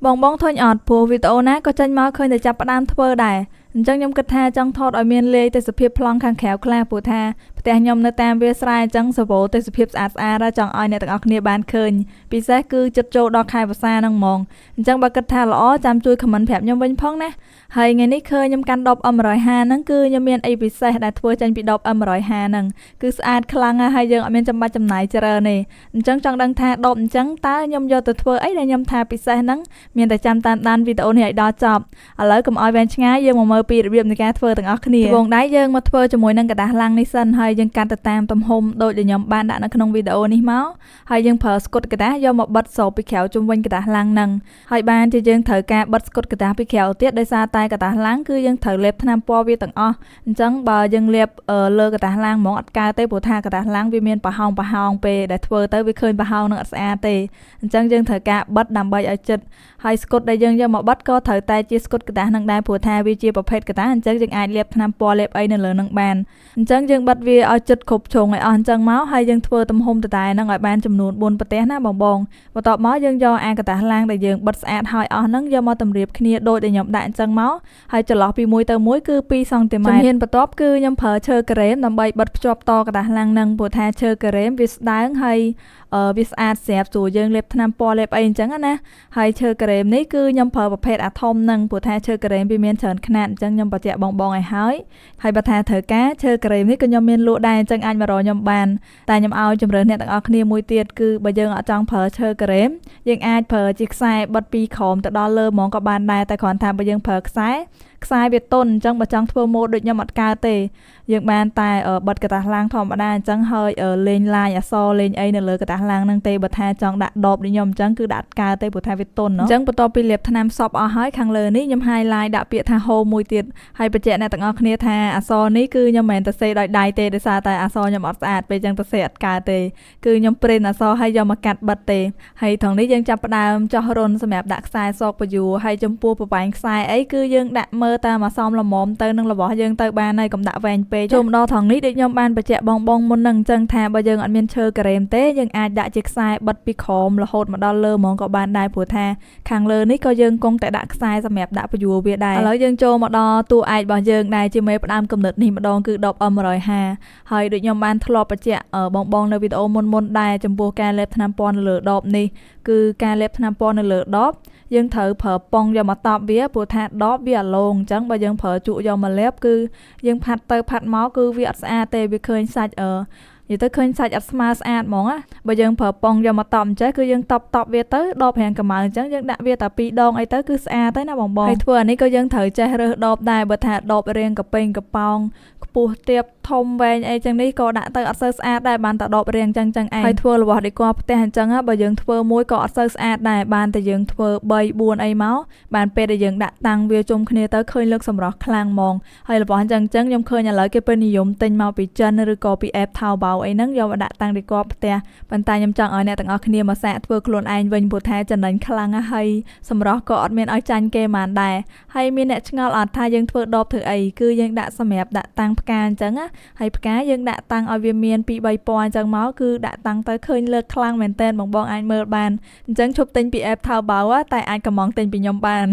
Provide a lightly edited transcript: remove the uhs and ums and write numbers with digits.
បងធុញអត់ព្រោះវីដេអូណាក៏ចេញមកឃើញតែចាប់ផ្ដើមធ្វើដែរអញ្ចឹងខ្ញុំគិតថាចង់ថតឲ្យមានលាយទេសភាពប្លង់ខាងក្រៅខ្លះព្រោះថាផ្ទះខ្ញុំនៅតាមវាលស្រែអញ្ចឹងសវោទេសភាពស្អាតចង់ឲ្យអ្នកទាំងអស់គ្នាបានឃើញពិសេសគឺចិត្តចូលដល់ខែវស្សាហ្នឹងហ្មងអញ្ចឹងបើគិតថាល្អចាំជួយខមមិនប្រាប់ខ្ញុំវិញផងណាហើយថ្ងៃនេះឃើញខ្ញុំកាន់ដប M150 ហ្នឹងគឺខ្ញុំមានអីពិសេសដែលធ្វើចេញពីដប M150 ហ្នឹងគឺស្អាតខ្លាំងហើយយើងអត់មានចាំបាច់ចំណាយច្រើនទេអញ្ចឹងចង់ដឹងថាដបអញ្ចឹងតើខ្ញុំយកទៅធ្វើអីដែលខ្ញុំថាពិសេសហ្នឹងមានតែចាំតាមដានវីដេអូនេះឲ្យដល់ចប់ឥឡូវកុំឲ្យវែងឆ្ងាយយើងមកមើលពីរបៀបនៃការធ្វើទាំងអស់គ្នាបងដៃយើងមកធ្វើជាមួយនឹងกระดาษឡាំងនេះសិនហើយយើងកាត់ទៅតាមទំហំដូចដែលខ្ញុំបានដាក់នៅក្នុងវីដេអូនេះមកហើយយើងប្រើស្គុតกระดาษយកមកបិទសូរពីក្រៅជុំវិញกระดาษឡាំងហ្នឹងហើយបានជាយើងត្រូវការបិទស្គុតกระดาษពីក្រៅទៀតដោយសារតែกระดาษឡាំងគឺយើងត្រូវលាបថ្នាំពណ៌វាទាំងអស់អញ្ចឹងបើយើងលាបលើกระดาษឡាំងហ្មងអត់កើតទេព្រោះថាกระดาษឡាំងវាមានប្រហោងពេលដែលធ្វើទៅវាឃើញប្រហោងនឹងអត់ស្អាតទេអញ្ចឹងយើងត្រូវការបិទដើម្បីឲ្យជិតហើយស្គុតដែលយើងយកមកបិទក៏ត្រូវតែជាស្គុតกระดาษនឹងដែរព្រោះថាវាជាប្រភេទกระดาษអញ្ចឹងយើងអាចលាបថ្នាំពណ៌លាបអីនៅលើនឹងបានអញ្ចឹងយើងបិទវាឲ្យជិតគ្រប់ជ្រុងឲ្យអស់អញ្ចឹងមកហើយយើងធ្វើទំហំដដែលហ្នឹងឲ្យបានចំនួន4ប្រទេសណាបងបន្ទាប់មកយើងយកអាกระดาษឡាំងដែលយើងបិទស្អាតហើយអស់ហ្នឹងយកមកតម្រៀបគ្នាដូចដែលខ្ញុំដាក់អញ្ចឹងមកហើយចន្លោះពីមួយទៅមួយគឺ2សង់ទីម៉ែត្រជំហានបន្ទាប់គឺខ្ញុំប្រើឈើការ៉េមដើម្បីបិទភ្ជាប់តกระดาษឡាំងហ្នឹងព្រោះថាឈើការ៉េមវាស្ដើងហើយវាស្អាតស្រាប់ស្រួលយើងលាបថ្នាំពណ៌លាបអីអញ្ចឹងណាហើយឈើការ៉េមនេះគឺខ្ញុំប្រើប្រភេទអាធំហ្នឹងព្រោះថាឈើការ៉េមវាមានច្រើនខ្នាតអញ្ចឹងខ្ញុំបញ្ជាក់បងឲ្យហើយបើថាត្រូវការឈើការ៉េមនេះក៏ខ្ញុំមានលក់ដែរអញ្ចឹងអាចមករកខ្ញុំបានតែខ្ញុំឲ្យជម្រើសអ្នកទាំងអស់គ្នាមួយទៀតគឺបើយើងអត់ចង់ប្រើឈើការ៉េមយើងអាចប្រើជាខ្សែបិទពីក្រោមទៅដល់លើហ្មងក៏បានដែរតែគ្រាន់តែបើយើងប្រើខ្សែវាទន់អញ្ចឹងបើចង់ធ្វើម៉ូដដូចខ្ញុំអត់កើតទេយើងបានតែបិទกระดาษឡាំងធម្មតាអញ្ចឹងហើយលេងឡាយអក្សរលេងអីនៅលើกระดาษឡាំងហ្នឹងទេបើថាចង់ដាក់ដបដូចខ្ញុំអញ្ចឹងគឺដាក់កើតទេព្រោះថាវាទន់អញ្ចឹងបន្ទាប់ពីលាបថ្នាំសពអស់ហើយខាងលើនេះខ្ញុំ highlight ដាក់ពាក្យថា home មួយទៀតហើយបញ្ជាក់អ្នកទាំងអស់គ្នាថាអក្សរនេះគឺខ្ញុំមិនមែនទៅសេដោយដៃទេដោយសារតែអក្សរខ្ញុំអត់ស្អាតពេលអញ្ចឹងទៅសេអត់កើតទេគឺខ្ញុំ print អក្សរហើយយកមកកាត់បិទទេហើយត្រង់នេះយើងចាប់ផ្ដើមចោះរុនសម្រាប់ដាក់ខ្សែសកពយួរហើយចំពោះប្រវែងខ្សែអីគឺយើងដាក់មើលតាមអាសមល្មមទៅនឹងរបស់យើងទៅបានហើយកុំដាក់វែងពេកចូលមកដល់ថងនេះដូចខ្ញុំបានបញ្ជាក់បងមុននឹងអញ្ចឹងថាបើយើងអត់មានឈើការ៉េមទេយើងអាចដាក់ជាខ្សែបិទពីក្រោមរហូតមកដល់លើហ្មងក៏បានដែរព្រោះថាខាងលើនេះក៏យើងគង់តែដាក់ខ្សែសម្រាប់ដាក់ពយួរវាដែរឥឡូវយើងចូលមកដល់តួឯករបស់យើងដែរជាមេផ្ដើមគំនិតនេះម្ដងគឺដប M150 ហើយដូចខ្ញុំបានធ្លាប់បញ្ជាក់បងនៅវីដេអូមុនដែរចំពោះការលេបថ្នាំពណ៌នៅលើដបនេះគឺការលេបថ្នាំពណ៌នៅលើដបយើងត្រូវប្រើប៉ុងយកមកតប់វាព្រោះថាដបវាអាឡងអញ្ចឹងបើយើងប្រើជក់យកមកលាបគឺយើងផាត់ទៅផាត់មកគឺវាអត់ស្អាតទេវាឃើញសាច់និយាយទៅឃើញសាច់អត់ស្មើស្អាតហ្មងណាបើយើងប្រើប៉ុងយកមកតប់អញ្ចឹងគឺយើងតប់វាទៅដបរាងកម្ៅអញ្ចឹងយើងដាក់វាតែ2ដងអីទៅគឺស្អាតហើយណាបងហើយធ្វើអានេះក៏យើងត្រូវចេះរើសដបដែរបើថាដបរាងកប៉េងកប៉ោងខ្ពស់ទាបធំវែងអីចឹងនេះក៏ដាក់ទៅអត់សូវស្អាតដែរបានតែដបរាងចឹងឯងហើយធ្វើរបស់ដេកផ្ទះអញ្ចឹងបើយើងធ្វើមួយក៏អត់សូវស្អាតដែរបានតែយើងធ្វើ3 4អីមកបានពេលដែលយើងដាក់តាំងវាជុំគ្នាទៅឃើញលើកសម្រស់ខ្លាំងហ្មងហើយរបស់អញ្ចឹងខ្ញុំឃើញឥឡូវគេពេញនិយមទិញមកពីចិនឬក៏ពី app 淘បៅអីហ្នឹងយកមកដាក់តាំងដេកផ្ទះប៉ុន្តែខ្ញុំចង់ឲ្យអ្នកទាំងអស់គ្នាមកសាកធ្វើខ្លួនឯងវិញព្រោះថាចំណេញខ្លាំងណាស់ហើយសម្រស់ក៏អត់មានឲ្យចាញ់គេបានដែរហើយមានអ្នកឆ្ងល់អត់ថាយើងធ្វើដបធ្វើអីគឺយើងដាក់សម្រាប់ដាក់តាំងផ្កាអញ្ចឹងណាហើយផ្កាយើងដាក់តាំងឲ្យវាមាន2-3ពណ៌អញ្ចឹងមកគឺដាក់តាំងទៅឃើញលើកខ្លាំងមែនតើបងអាចមើលបានអញ្ចឹងឈប់ទិញពី app 淘បៅតែអាចកំងទិញពីខ្ញុំបាន